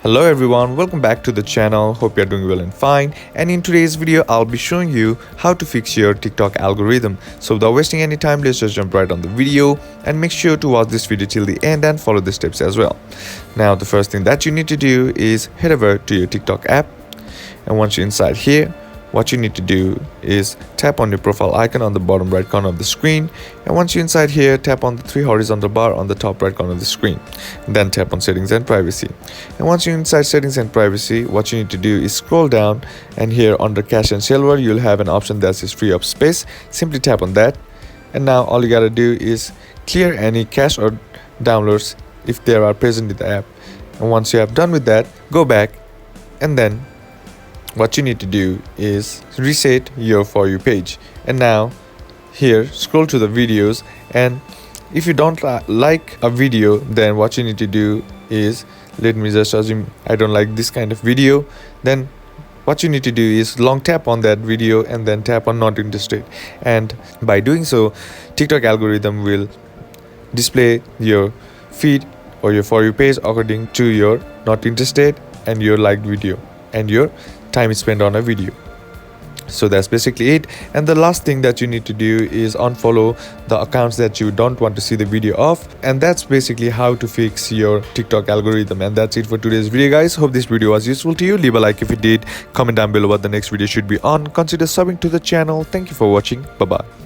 Hello everyone, welcome back to the channel. Hope you're doing well and fine. And in today's video, I'll be showing you how to fix your TikTok algorithm. So without wasting any time, let's just jump right on the video and make sure to watch this video till the end and follow the steps as well. Now, the first thing that you need to do is head over to your TikTok app. And once you're inside here, what you need to do is tap on your profile icon on the bottom right corner of the screen, and once you're inside here, tap on the three horizontal bar on the top right corner of the screen. Then tap on settings and privacy, and once you're inside settings and privacy, what you need to do is scroll down, and here under cache and silver you'll have an option that says free up space. Simply tap on that, and now all you gotta do is clear any cache or downloads if they are present in the app. And once you have done with that, go back, and then what you need to do is reset your For You page. And now here, scroll to the videos, and if you don't like a video, then what you need to do is, let me just assume I don't like this kind of video, then what you need to do is long tap on that video and then tap on not interested, and by doing so, TikTok algorithm will display your feed or your For You page according to your not interested and your liked video and your time spent on a video. So that's basically it. And the last thing that you need to do is unfollow the accounts that you don't want to see the video of, and that's basically how to fix your TikTok algorithm. And that's it for today's video, guys. Hope this video was useful to you. Leave a like if it did, comment down below what the next video should be on, consider subbing to the channel. Thank you for watching. Bye bye.